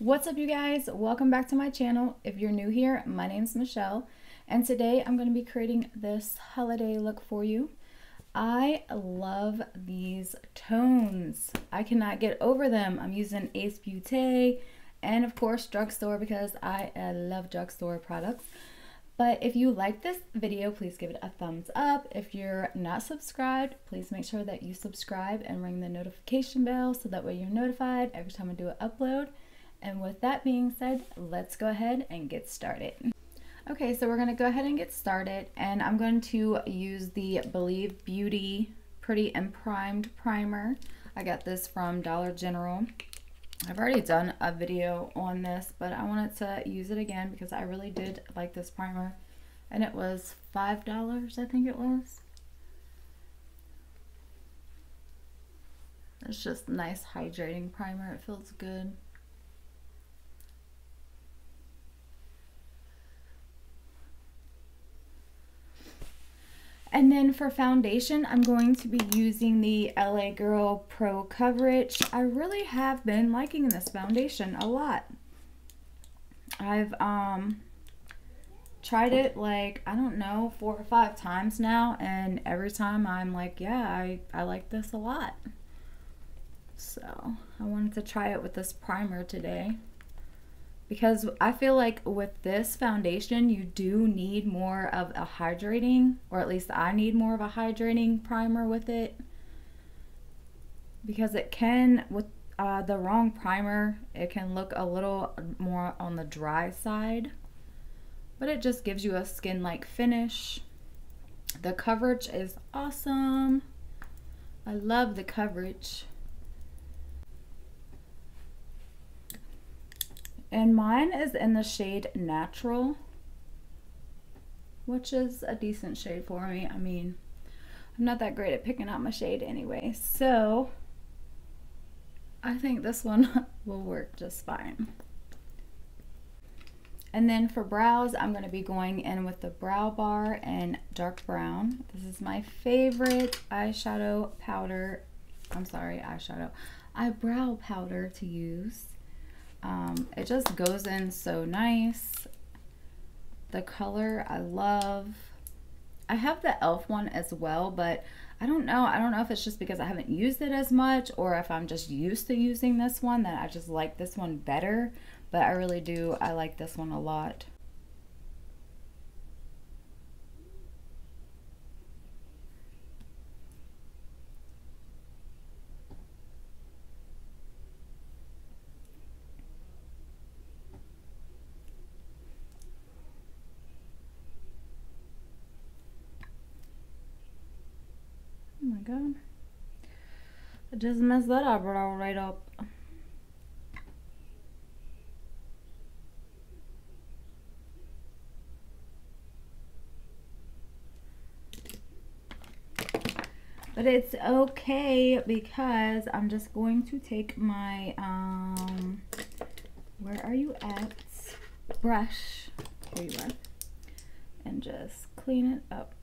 What's up, you guys? Welcome back to my channel. If you're new here, my name's Michelle, and today I'm going to be creating this holiday look for you. I love these tones. I cannot get over them. I'm using Ace BEAUTE and of course Drugstore because I love Drugstore products. But if you like this video, please give it a thumbs up. If you're not subscribed, please make sure that you subscribe and ring the notification bell so that way you're notified every time I do an upload. And with that being said, let's go ahead and get started. Okay, so we're going to go ahead and get started, and I'm going to use the Believe Beauty Pretty and Primed Primer. I got this from Dollar General. I've already done a video on this, but I wanted to use it again because I really did like this primer, and it was $5, I think it was. It's just a nice hydrating primer. It feels good. And then for foundation, I'm going to be using the LA Girl Pro Coverage. I really have been liking this foundation a lot. I've tried it like, I don't know, 4 or 5 times now, and every time I'm like, yeah, I like this a lot. So I wanted to try it with this primer today, because I feel like with this foundation, you do need more of a hydrating, or at least I need more of a hydrating primer with it. Because it can, with the wrong primer, it can look a little more on the dry side. But it just gives you a skin-like finish. The coverage is awesome. I love the coverage. And mine is in the shade Natural, which is a decent shade for me. I mean, I'm not that great at picking out my shade anyway, so I think this one will work just fine. And then for brows, I'm going to be going in with the Brow Bar and Dark Brown. This is my favorite eyeshadow powder. I'm sorry, eyebrow powder to use. It just goes in so nice. The color I love. I have the e.l.f. one as well, but I don't know if it's just because I haven't used it as much, or if I'm just used to using this one that I just like this one better. But I really do, I like this one a lot. Oh my god, I just messed that eyebrow right up. But it's okay because I'm just going to take my, where are you at? Brush, here you are, and just clean it up.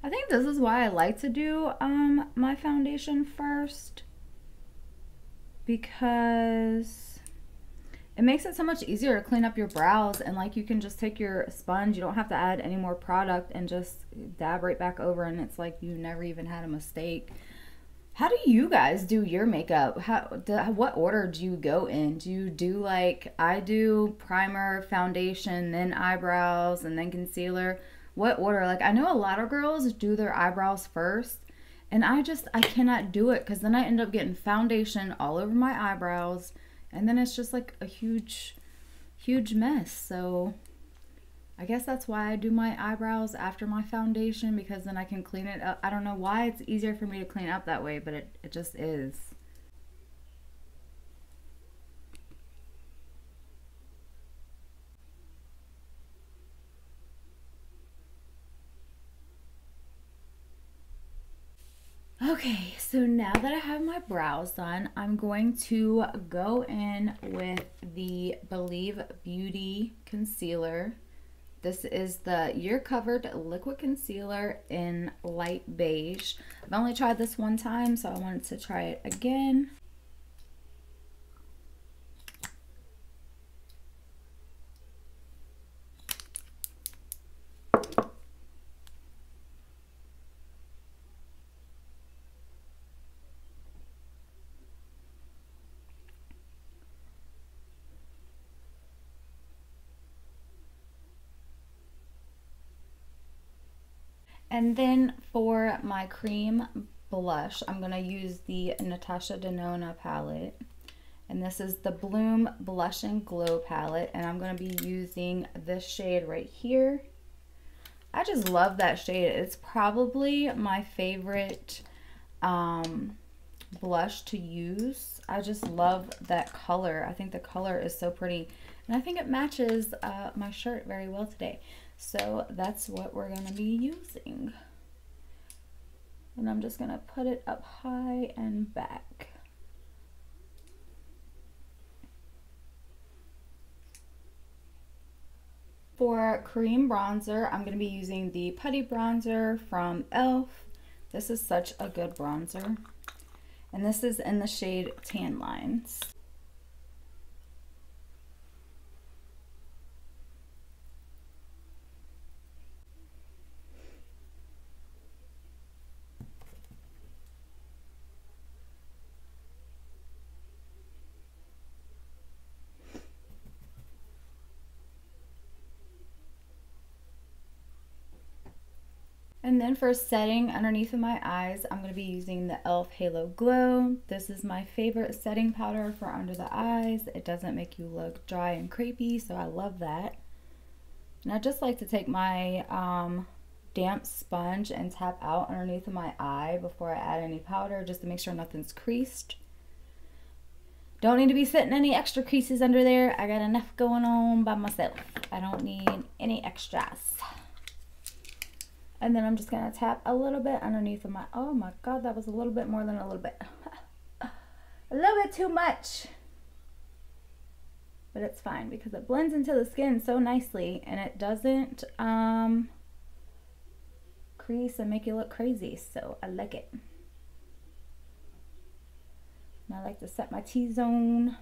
I think this is why I like to do my foundation first, because it makes it so much easier to clean up your brows, and like you can just take your sponge, you don't have to add any more product, and just dab right back over, and it's like you never even had a mistake. How do you guys do your makeup? What order do you go in? Do you do like I do, primer, foundation, then eyebrows, and then concealer? What order? Like, I know a lot of girls do their eyebrows first, and I cannot do it, because then I end up getting foundation all over my eyebrows, and then it's just like a huge mess. So I guess that's why I do my eyebrows after my foundation, because then I can clean it up. I don't know why it's easier for me to clean up that way, but it just is. Okay, so now that I have my brows done, I'm going to go in with the Believe Beauty Concealer. This is the Year Covered Liquid Concealer in light beige. I've only tried this one time, so I wanted to try it again. And then for my cream blush, I'm going to use the Natasha Denona palette. And this is the Bloom Blush and Glow palette. And I'm going to be using this shade right here. I just love that shade. It's probably my favorite blush to use. I just love that color. I think the color is so pretty. And I think it matches my shirt very well today. So that's what we're going to be using. And I'm just going to put it up high and back. For cream bronzer, I'm going to be using the Putty bronzer from e.l.f. This is such a good bronzer. And this is in the shade Tanlines. And then for setting underneath of my eyes, I'm going to be using the e.l.f. Halo Glow. This is my favorite setting powder for under the eyes. It doesn't make you look dry and crepey, so I love that. And I just like to take my damp sponge and tap out underneath of my eye before I add any powder, just to make sure nothing's creased. Don't need to be setting any extra creases under there. I got enough going on by myself. I don't need any extras. And then I'm just going to tap a little bit underneath of my, oh my God, that was a little bit more than a little bit. A little bit too much. But it's fine because it blends into the skin so nicely and it doesn't crease and make you look crazy. So I like it. And I like to set my T-zone.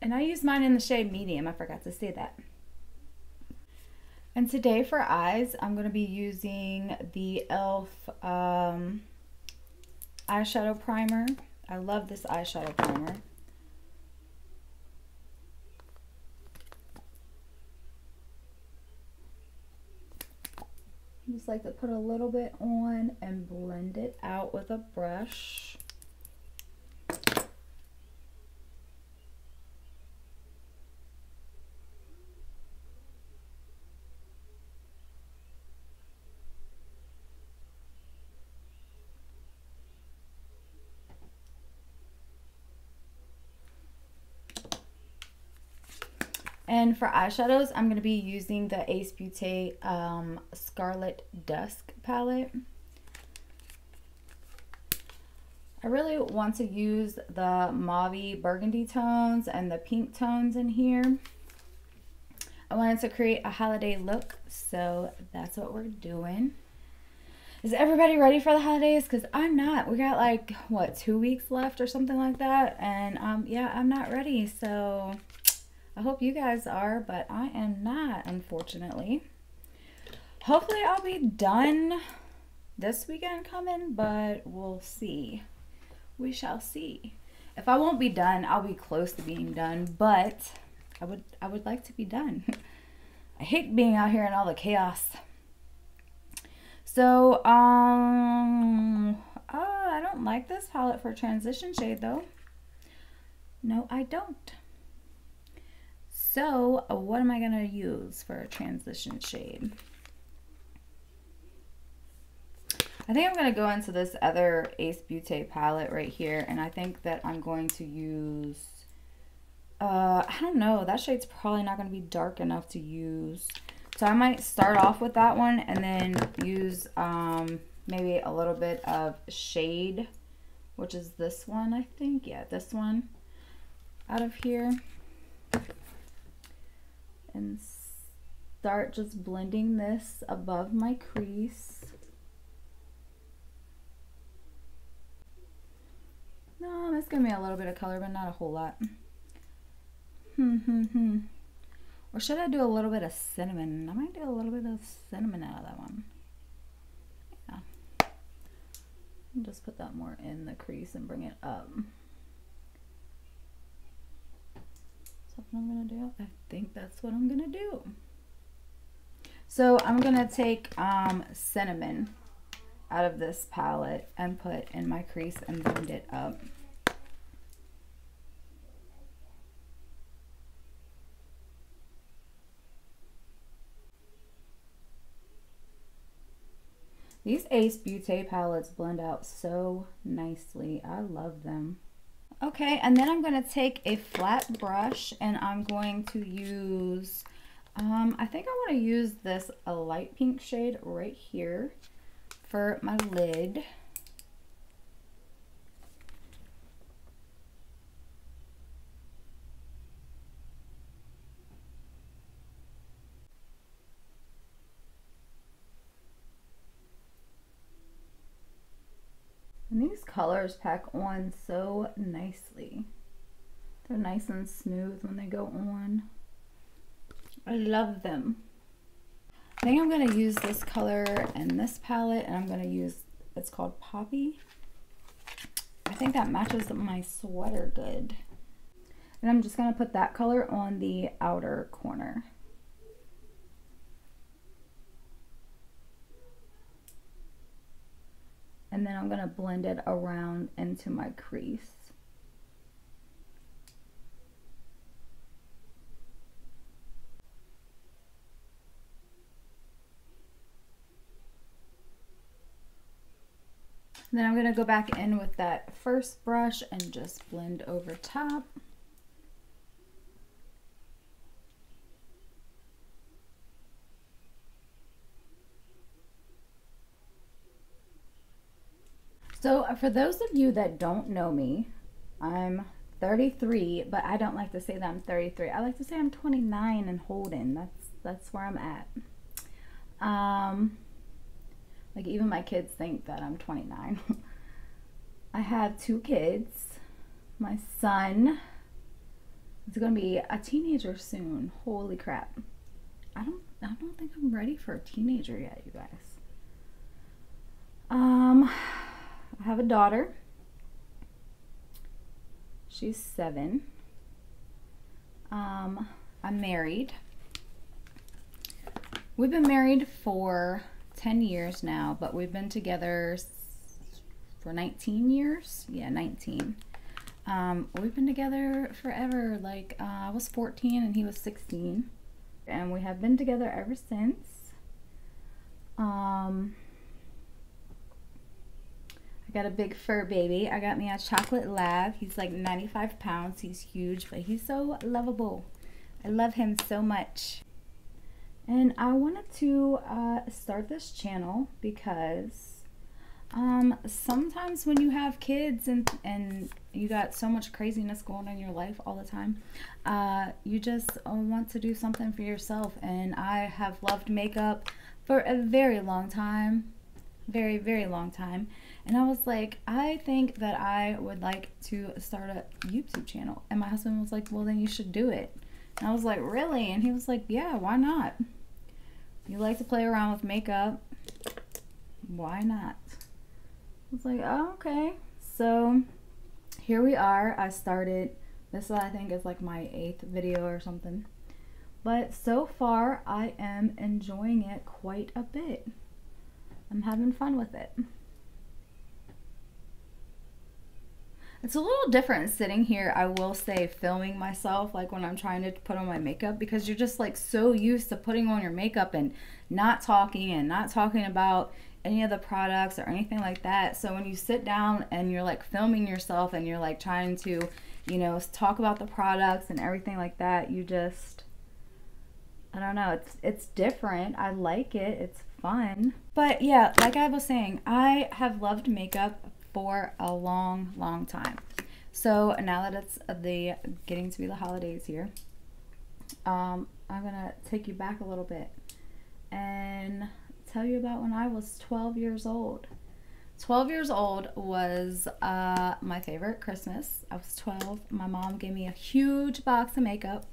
And I use mine in the shade medium. I forgot to say that. And today for eyes, I'm going to be using the e.l.f. Eyeshadow Primer. I love this eyeshadow primer. I just like to put a little bit on and blend it out with a brush. And for eyeshadows, I'm going to be using the Ace Beauty Scarlet Dusk palette. I really want to use the mauve burgundy tones and the pink tones in here. I wanted to create a holiday look, so that's what we're doing. Is everybody ready for the holidays? Because I'm not. We got like, what, 2 weeks left or something like that. And yeah, I'm not ready, so I hope you guys are, but I am not, unfortunately. Hopefully I'll be done this weekend coming, but we'll see. We shall see. If I won't be done, I'll be close to being done, but I would like to be done. I hate being out here in all the chaos. So, I don't like this palette for transition shade though. No, I don't. So, what am I going to use for a transition shade? I think I'm going to go into this other Ace Beauty palette right here, and I think that I'm going to use, I don't know, that shade's probably not going to be dark enough to use. So I might start off with that one and then use maybe a little bit of shade, which is this one, I think. Yeah, this one. out of here and start just blending this above my crease. No, that's gonna be a little bit of color, but not a whole lot. Or should I do a little bit of cinnamon? I might do a little bit of cinnamon out of that one. Yeah. I'll just put that more in the crease and bring it up. That's what I'm gonna do. I think that's what I'm gonna do. So I'm gonna take cinnamon out of this palette and put in my crease and blend it up. These Ace Beauté palettes blend out so nicely. I love them. Okay, and then I'm going to take a flat brush and I'm going to use, I think I want to use this a light pink shade right here for my lid. And these colors pack on so nicely. They're nice and smooth when they go on. I love them. I think I'm going to use this color in this palette, and I'm going to use, it's called Poppy. I think that matches my sweater good. And I'm just going to put that color on the outer corner. And then I'm going to blend it around into my crease. And then I'm going to go back in with that first brush and just blend over top. So for those of you that don't know me, I'm 33, but I don't like to say that I'm 33. I like to say I'm 29 and holding. That's where I'm at. Like even my kids think that I'm 29. I have 2 kids. My son is going to be a teenager soon. Holy crap. I don't think I'm ready for a teenager yet, you guys. I have a daughter. She's 7. I'm married. We've been married for 10 years now, but we've been together for 19 years. Yeah, 19. We've been together forever. Like I was 14 and he was 16. And we have been together ever since. I got a big fur baby. I got me a chocolate lab. He's like 95 pounds. He's huge, but he's so lovable. I love him so much. And I wanted to start this channel because sometimes when you have kids and you got so much craziness going on in your life all the time, you just want to do something for yourself. And I have loved makeup for a very long time. Very, very long time. And I was like, I think that I would like to start a YouTube channel. And my husband was like, well, then you should do it. And I was like, really? And he was like, yeah, why not? You like to play around with makeup. Why not? I was like, oh, okay. So here we are. I started, this I think is like my 8th video or something. But so far, I am enjoying it quite a bit. I'm having fun with it. It's a little different sitting here, I will say, filming myself like when I'm trying to put on my makeup, because you're just like so used to putting on your makeup and not talking about any of the products or anything like that. So when you sit down and you're like filming yourself and you're like trying to, you know, talk about the products and everything like that, you just, I don't know, it's different. I like it. It's fun. But yeah, like I was saying, I have loved makeup for a long time. So now that it's getting to be the holidays here, I'm gonna take you back a little bit and tell you about when I was 12 years old. 12 years old was my favorite Christmas. I was 12. My mom gave me a huge box of makeup,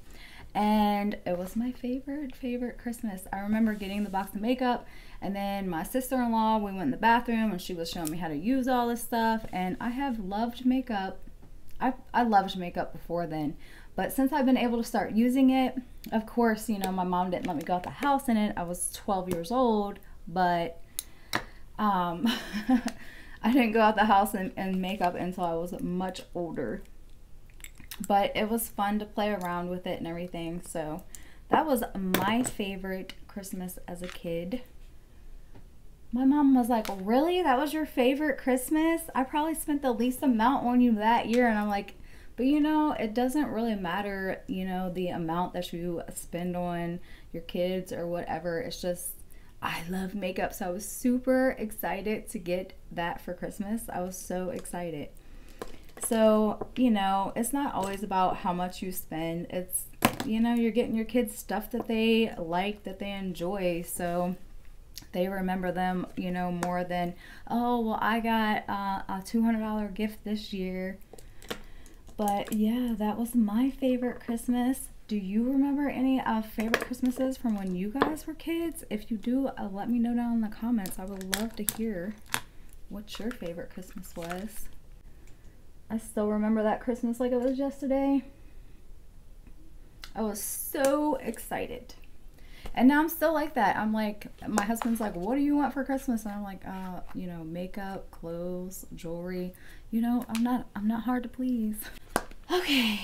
and it was my favorite Christmas. I remember getting the box of makeup, and then my sister-in-law, we went in the bathroom and she was showing me how to use all this stuff. And I have loved makeup. I loved makeup before then, but since I've been able to start using it, of course, you know, my mom didn't let me go out the house in it. I was 12 years old, but I didn't go out the house in makeup until I was much older. But it was fun to play around with it and everything. So that was my favorite Christmas as a kid. My mom was like, really? That was your favorite Christmas? I probably spent the least amount on you that year. And I'm like, but you know, it doesn't really matter, you know, the amount that you spend on your kids or whatever. It's just, I love makeup. So I was super excited to get that for Christmas. I was so excited. So, you know, it's not always about how much you spend. It's, you know, you're getting your kids stuff that they like, that they enjoy. So they remember them, you know, more than, oh, well, I got a $200 gift this year. But yeah, that was my favorite Christmas. Do you remember any favorite Christmases from when you guys were kids? If you do, let me know down in the comments. I would love to hear what your favorite Christmas was. I still remember that Christmas like it was yesterday. I was so excited. And now I'm still like that. I'm like, my husband's like, what do you want for Christmas? And I'm like, you know, makeup, clothes, jewelry. You know, I'm not hard to please. Okay,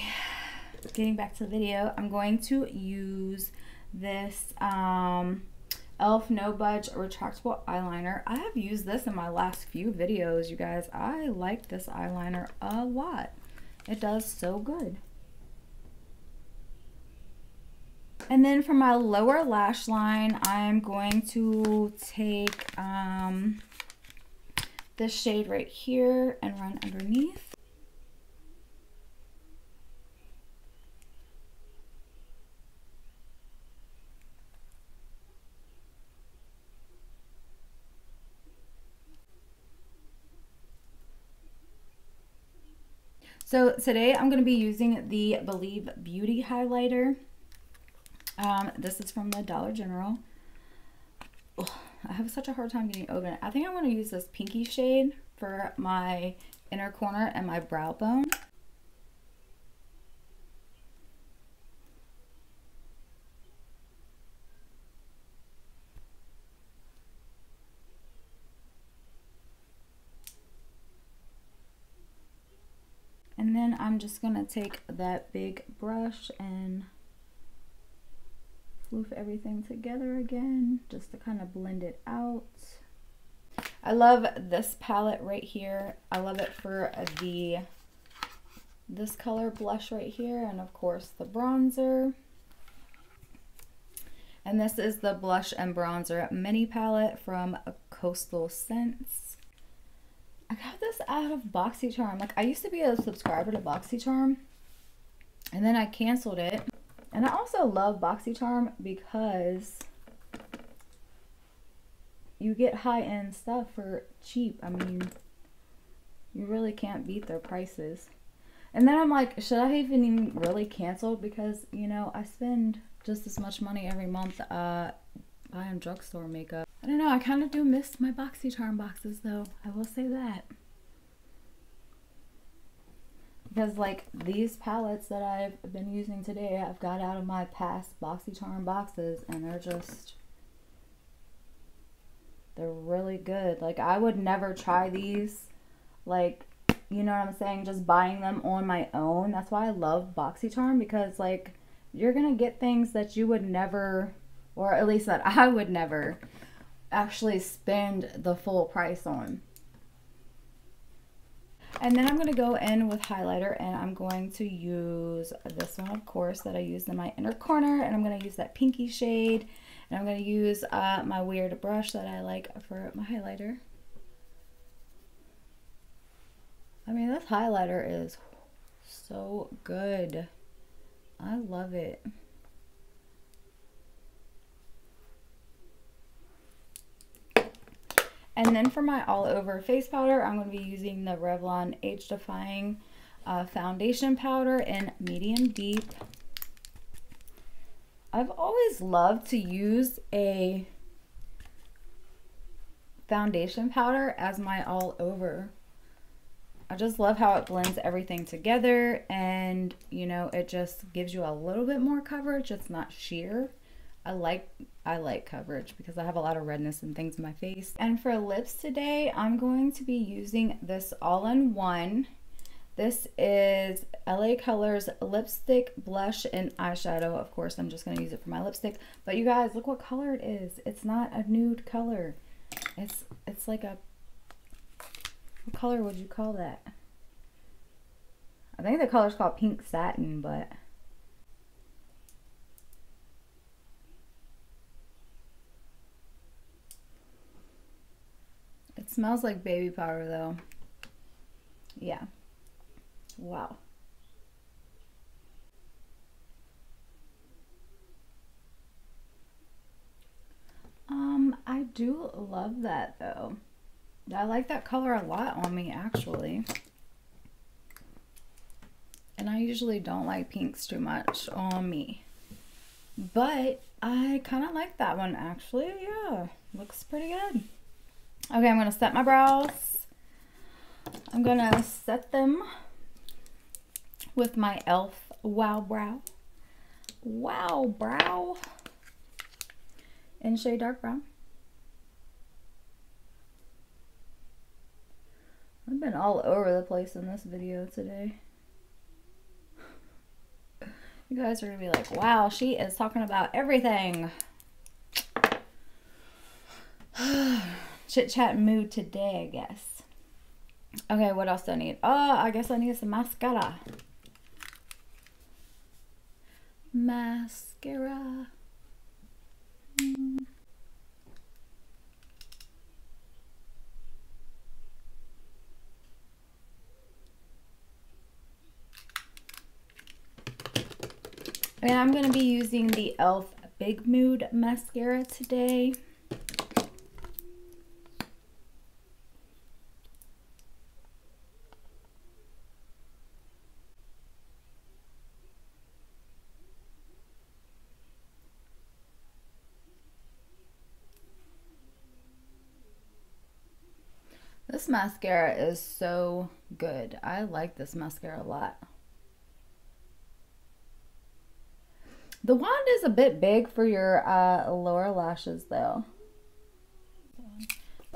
getting back to the video, I'm going to use this Elf No Budge Retractable Eyeliner. I have used this in my last few videos, you guys. I like this eyeliner a lot. It does so good. And then for my lower lash line, I'm going to take this shade right here and run underneath. So today I'm going to be using the Believe Beauty highlighter. This is from the Dollar General. Ugh, I have such a hard time getting open. I think I want to use this pinky shade for my inner corner and my brow bone. And then I'm just going to take that big brush and floof everything together again, just to kind of blend it out. I love this palette right here. I love it for this color blush right here, and of course the bronzer. And this is the blush and bronzer mini palette from Coastal Scents. I got this out of BoxyCharm. Like, I used to be a subscriber to BoxyCharm, and then I canceled it. And I also love BoxyCharm because you get high-end stuff for cheap. I mean, you really can't beat their prices. And then I'm like, should I even really cancel? Because, you know, I spend just as much money every month buying drugstore makeup. I don't know, I kind of do miss my BoxyCharm boxes though. I will say that. Because like these palettes that I've been using today, I've got out of my past BoxyCharm boxes, and they're really good. Like, I would never try these, like, you know what I'm saying, just buying them on my own. That's why I love BoxyCharm, because like you're gonna get things that you would never, or at least that I would never actually spend the full price on. And then I'm going to go in with highlighter, and I'm going to use this one, of course, that I used in my inner corner, and I'm going to use that pinky shade, and I'm going to use my weird brush that I like for my highlighter. I mean, this highlighter is So good. I love it. And then for my all over face powder, I'm going to be using the Revlon Age Defying foundation powder in medium deep. I've always loved to use a foundation powder as my all over. I just love how it blends everything together, and you know, it just gives you a little bit more coverage. It's not sheer. I like coverage because I have a lot of redness and things in my face. And for lips today, I'm going to be using this all-in-one. This is LA Colors lipstick, blush, and eyeshadow. Of course, I'm just going to use it for my lipstick. But you guys, look what color it is. It's not a nude color. It's like a, what color would you call that? I think the color's called pink satin, but it smells like baby powder though. Yeah. Wow. I do love that though. I like that color a lot on me actually. And I usually don't like pinks too much on me. But I kind of like that one actually. Yeah, looks pretty good. Okay, I'm going to set my brows. I'm going to set them with my e.l.f. Wow Brow. Wow Brow in shade dark brown. I've been all over the place in this video today. You guys are going to be like, wow, she is talking about everything. Chit chat mood today, I guess. Okay, what else do I need? Oh, I guess I need some mascara. Mascara. And I'm going to be using the e.l.f. Big Mood mascara today. This mascara is so good. I like this mascara a lot. The wand is a bit big for your lower lashes though.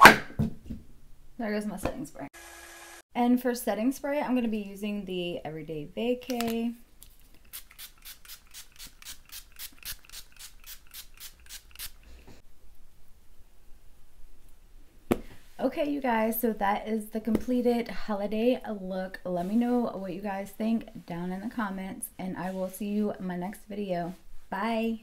There goes my setting spray. And for setting spray, I'm going to be using the Everyday Vacay. Okay, you guys, so that is the completed holiday look. Let me know what you guys think down in the comments, and I will see you in my next video. Bye.